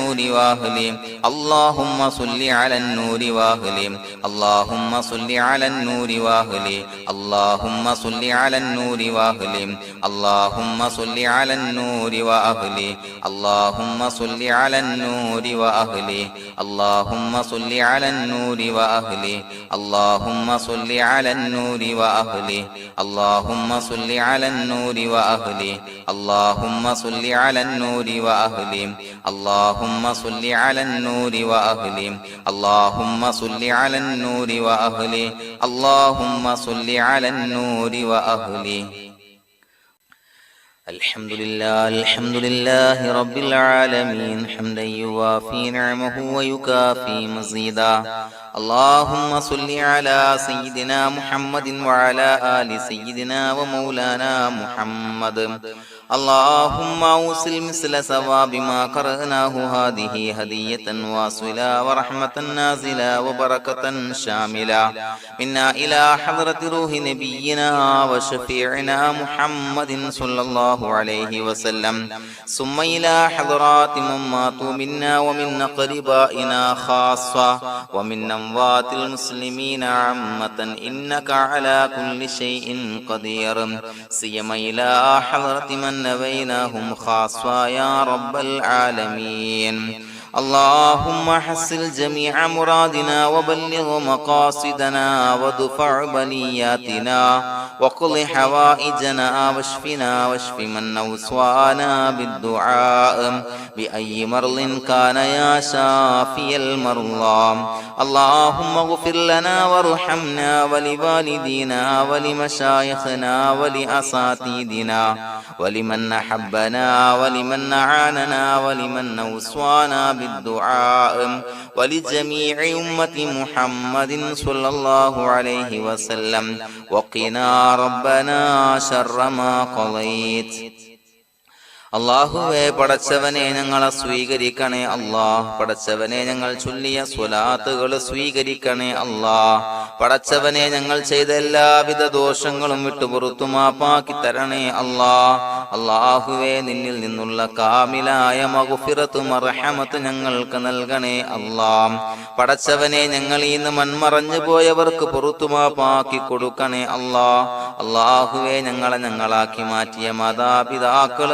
النور وأهله اللهم صل على النور وأهله اللهم صل على النور وأهله اللهم صل على النور وأهله اللهم صل على النور وأهله اللهم صل على النور وأهله اللهم صل على النور وأهله اللهم صل على النور وأهله اللهم صل على النور وأهله اللهم صل على النور وأهله اللهم صل على النور وأهله اللهم صل على النور وأهله اللهم صل على النور وأهله الحمد لله رب العالمين حمدا يوافي نعمه ويكافي مزيدا اللهم صل على سيدنا محمد وعلى آل سيدنا ومولانا محمد اللهم أوصل مثل ثواب ما قرأناه هذه هدية واصلة ورحمة نازلة وبركة شاملة منا إلى حضرة روح نبينا وشفيعنا محمد صلى الله عليه وسلم ثم إلى حضرات من ماتوا منا ومن أقربائنا خاصة ومن أموات المسلمين عامة إنك على كل شيء قدير سيما إلى حضرة من نبيناهم خاصة يا رب العالمين اللهم حصل جميع مرادنا وبلغ مقاصدنا ودفع بلياتنا وقض حوائجنا واشفنا واشف من أوصانا بالدعاء بأي مرض كان يا شافي المرضى اللهم اغفر لنا وارحمنا ولوالدينا ولمشايخنا ولأساتذتنا ولمن أحبنا ولمن أعاننا ولمن أوصانا بالدعاء ولجميع أمة محمد صلى الله عليه وسلم وقنا ربنا شر ما قضيت അല്ലാഹുവേ പടച്ചവനെ ഞങ്ങളെ സ്വീകരിക്കണേ അല്ലാഹ് പടച്ചവനെ ഞങ്ങൾ ചൊല്ലിയ സ്വലാത്തുകൾ സ്വീകരിക്കണേ അല്ലാഹ് പടച്ചവനെ ഞങ്ങൾ ചെയ്ത എല്ലാവിധ ദോഷങ്ങളും വിട്ടുപുറത്തു മാപ്പാക്കി തരണേ അല്ലാഹ് അല്ലാഹുവേ നിന്നിൽ നിന്നുള്ള കാമിലായ മഗ്ഫിറത്തും റഹ്മത്തും ഞങ്ങൾക്ക് നൽകണേ അല്ലാഹ് പടച്ചവനെ ഞങ്ങൾ ഇന്ന് മൺമറഞ്ഞു പോയവർക്ക് പുറത്തു മാപ്പാക്കി കൊടുക്കണേ അല്ലാഹ് അല്ലാഹുവേ ഞങ്ങളാക്കി മാറ്റിയ മാതാപിതാക്കൾ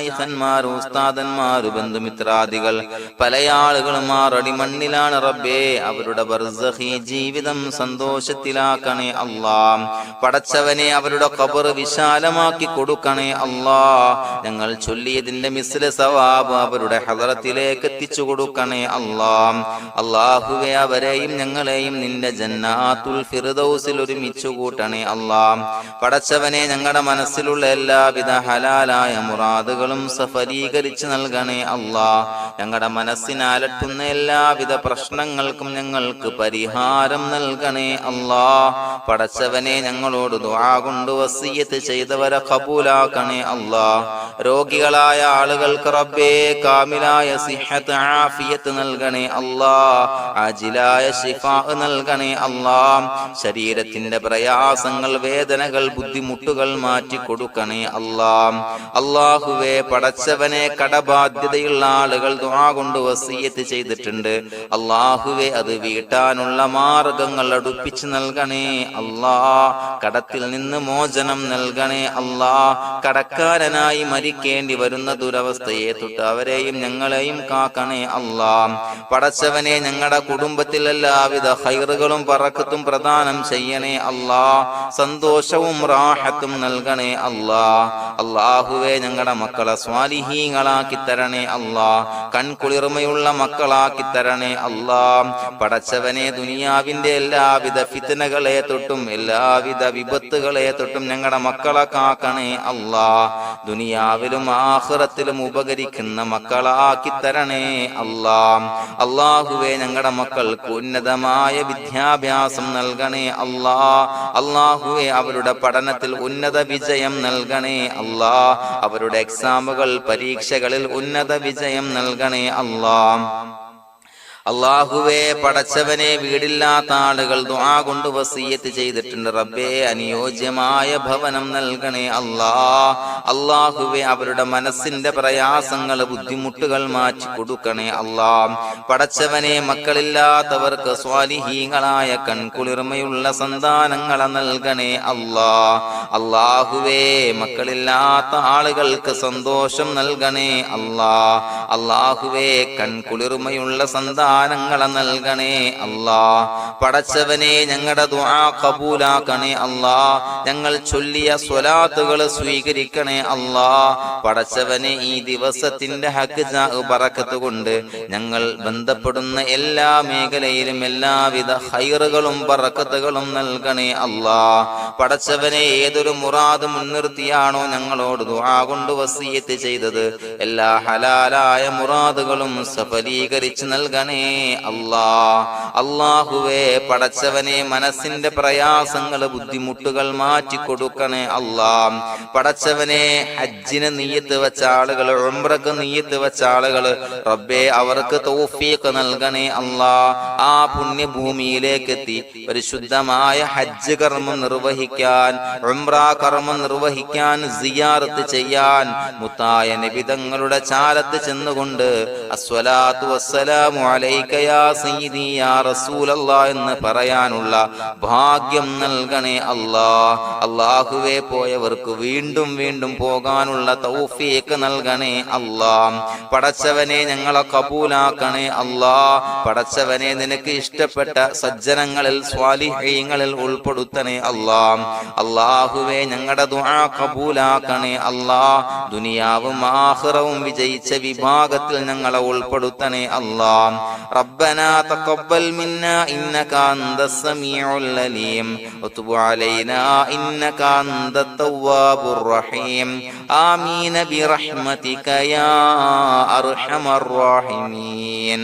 ഖന്മാർ ഉസ്താദന്മാർ ബന്ധുമിത്രാദികൾ പല ആളുകളും ആറടി മണ്ണിലാണ് റബ്ബേ അവരുടെ ബർസഖി ജീവിതം സന്തോഷത്തിലാക്കണേ അല്ലാഹ് പടച്ചവനെ അവരുടെ ഖബർ വിശാലമാക്കി കൊടുക്കണേ അല്ലാഹ് ഞങ്ങൾ ചൊല്ലിയതിന്റെ മിസ്ല സവാബ് അവരുടെ ഹദറത്തിലേക്ക് എത്തിച്ചു കൊടുക്കണേ അല്ലാഹ് അല്ലാഹുവേ അവരെയും ഞങ്ങളെയും നിന്റെ ജന്നാത്തുൽ ഫിർദൗസിൽ ഒരുമിച്ചു കൂട്ടണേ അല്ലാഹ് പടച്ചവനെ ഞങ്ങളുടെ മനസ്സിലുള്ള എല്ലാവിധ ഹലാലായ മുറാദുകൾ സഫലീകരിച്ച് നൽകണേ അല്ലാഹ് ഞങ്ങളുടെ മനസ്സിനെ അലട്ടുന്ന എല്ലാവിധ പ്രശ്നങ്ങൾക്കും ഞങ്ങൾക്ക് പരിഹാരം നൽകണേ അല്ലാഹ് പടച്ചവനെ ഞങ്ങളോട് ദുആ കൊണ്ട് വസിയത്ത് ചെയ്തവരെ ഖബൂലാക്കണേ അല്ലാഹ് രോഗികളായ ആളുകൾക്ക് റബ്ബേ കാമിലായ സിഹത്ത് ആഫിയത്ത് നൽകണേ അല്ലാഹ് ആജിലായ ശിഫാ നൽകണേ അല്ലാഹ് ശരീരത്തിന്റെ പ്രയാസങ്ങൾ വേദനകൾ ബുദ്ധിമുട്ടുകൾ മാറ്റി കൊടുക്കണേ അല്ലാഹ് അല്ലാഹുവേ പടച്ചവനെ കടബാധ്യതയുള്ള ആളുകൾ ദുആ കൊണ്ട് വസിയത്ത് ചെയ്തിട്ടുണ്ട് അല്ലാഹുവേ അത് വീട്ടാനുള്ള മാർഗങ്ങൾ അടുപ്പിച്ച് നൽകണേ അല്ലാഹ് കടത്തിൽ നിന്ന് മോചനം നൽകണേ അല്ലാഹ് കടക്കാരനായി മരിക്കേണ്ടി വരുന്ന ദുരവസ്ഥയെ തൊട്ട് അവരെയും ഞങ്ങളെയും കാക്കണേ അല്ലാഹ് പടച്ചവനെ ഞങ്ങളുടെ കുടുംബത്തിൽ എല്ലാവിധ ഖൈറുകളും ബറക്കത്തും പ്രദാനം ചെയ്യണേ അല്ലാഹ് സന്തോഷവും റാഹത്തും നൽകണേ അല്ലാഹ് അല്ലാഹുവേ ഞങ്ങളുടെ മക്കളെ സ്വാലിഹീങ്ങളാക്കി തരണേ അല്ലാഹ് കൺകുളിർമയുള്ള മക്കളാക്കി തരണേ അല്ലാഹ് പടച്ചവനെ ദുനിയാവിന്റെ എല്ലാവിധ ഫിത്നകളെ തൊട്ടും എല്ലാവിധ വിപത്തുകളെ തൊട്ടും ഞങ്ങളുടെ മക്കളെ കാക്കണേ അല്ലാഹ് ദുനിയാവിലും ആഖിറത്തിലും ഉപകരിക്കുന്ന മക്കളാക്കി തരണേ അല്ലാഹ് അല്ലാഹുവേ ഞങ്ങളുടെ മക്കൾക്ക് ഉന്നതമായ വിദ്യാഭ്യാസം നൽകണേ അല്ലാഹ് അല്ലാഹുവേ അവരുടെ പഠനത്തിൽ ഉന്നത വിജയം നൽകണേ അല്ലാഹ് അവരുടെ എക്സാമുകൾ പരീക്ഷകളിൽ ഉന്നത വിജയം നൽകണേ അല്ലാഹ് അല്ലാഹുവേ, പടച്ചവനെ, വീടില്ലാത്ത ആളുകൾ ദുആ കൊണ്ട് വസിയ്യത്ത് ചെയ്തിട്ടുണ്ട്. റബ്ബേ, അനുയോജ്യമായ ഭവനം നൽകണേ അല്ലാ. അല്ലാഹുവേ, അവരുടെ മനസ്സിന്റെ പ്രയാസങ്ങൾ, ബുദ്ധിമുട്ടുകൾ മാറ്റി കൊടുക്കണേ അല്ലാ. പടച്ചവനെ, മക്കളില്ലാത്തവർക്ക് സ്വാലിഹീങ്ങളായ കൺകുളിർമയുള്ള സന്താനങ്ങളെ നൽകണേ അല്ലാ. അല്ലാഹുവേ, മക്കളില്ലാത്ത ആളുകൾക്ക് സന്തോഷം നൽകണേ അല്ലാ. അല്ലാഹുവേ, കൺകുളിർമയുള്ള സന്താനങ്ങളെ നൽകണേ അല്ലാ. പടച്ചവനെ, ഞങ്ങളുടെ ദുആ ഖബൂലാക്കണേ അല്ലാ. ഞങ്ങൾ ചൊല്ലിയ സ്വലാത്തുകൾ സ്വീകരിക്കണേ അല്ലാ. പടച്ചവനെ, ഈ ദിവസത്തിന്റെ ഹഖ് ബറക്കത്ത് കൊണ്ട് ഞങ്ങൾ ബന്ധപ്പെടുന്ന എല്ലാ മേഖലയിലും എല്ലാവിധ ഖൈറുകളും ബറക്കത്തുകളും നൽകണേ അല്ലാ. പടച്ചവനെ, ഏതൊരു മുറാദ് മുൻനിർത്തിയാണോ ഞങ്ങളോട് ദുആ കൊണ്ട് വസിയ്യത്ത് ചെയ്തത്, എല്ലാ ഹലാലായ മുറാദുകളും സഫലീകരിച്ച് നൽകണേ അല്ലാ. അല്ലാഹുവേ, പടച്ചവനെ, മനസ്സിന്റെ പ്രയാസങ്ങൾ, ബുദ്ധിമുട്ടുകൾ മാറ്റി കൊടുക്കണേ അല്ലാ. പടച്ചവനെ, ഹജ്ജിന് നിയ്യത്ത് വെച്ച ആളുകൾ, ഉംറക്ക് നിയ്യത്ത് വെച്ച ആളുകൾ, റബ്ബേ, അവർക്ക് തൗഫീഖ് നൽകണേ അല്ലാ. ആ പുണ്യഭൂമിയിലേക്ക് എത്തി പരിശുദ്ധമായ ഹജ്ജ് കർമ്മം നിർവഹിക്കാൻ, ഉംറ കർമ്മം നിർവഹിക്കാൻ, സിയാറത്ത് ചെയ്യാൻ, മുത്തായ നബി തങ്ങളുടെ ചാരത്ത് ചെന്നുകൊണ്ട് അസ്സലാത്തു വസ്സലാമു അലൈക യാ സയ്യിദി യാ റസൂലല്ലാഹ് എന്ന് പറയാനുള്ള ഭാഗ്യം നൽകണേ അല്ലാ. അല്ലാഹുവേ, പോയവർക്ക് വീണ്ടും വീണ്ടും പോകാനുള്ള തൗഫീഖ് നൽകണേ അല്ലാ. പടച്ചവനെ, ഞങ്ങളെ കബൂലാക്കണേ അല്ലാ. പടച്ചവനെ, നിനക്ക് ഇഷ്ടപ്പെട്ട സജ്ജനങ്ങളിൽ, സ്വാലിഹീങ്ങളിൽ ഉൾപ്പെടുത്തണേ അല്ലാ. അല്ലാഹുവേ, ഞങ്ങളുടെ ദുആ കബൂലാക്കണേ അല്ലാ. ദുനിയാവും ആഖിറവും വിജയിച്ച വിഭാഗത്തിൽ ഞങ്ങളെ ഉൾപ്പെടുത്തണേ അല്ലാ. റബ്ബനാ തഖബ്ബൽ മിന്നാ ഇന്നക അൻതസ് സമീഉൽ അലീം വതുബ് അലൈനാ ഇന്നക അൻതത് തവ്വാബുർ റഹീം. ആമീൻ ബിറഹ്മതിക യാ അർഹമർ റഹീമീൻ.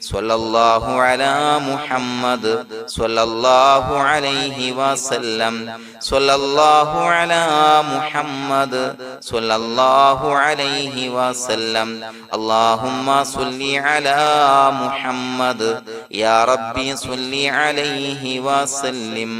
സ്വല്ലല്ലാഹു അലാ മുഹമ്മദ് സ്വല്ലല്ലാഹു അലൈഹി വസല്ലം. സ്വല്ലല്ലാഹു അലാ മുഹമ്മദ് സ്വല്ലല്ലാഹു അലൈഹി വസല്ലം. അല്ലാഹുമ്മ സ്വല്ലി അലാ മുഹമ്മദ് യാ റബ്ബി സ്വല്ലി അലൈഹി വസല്ലം.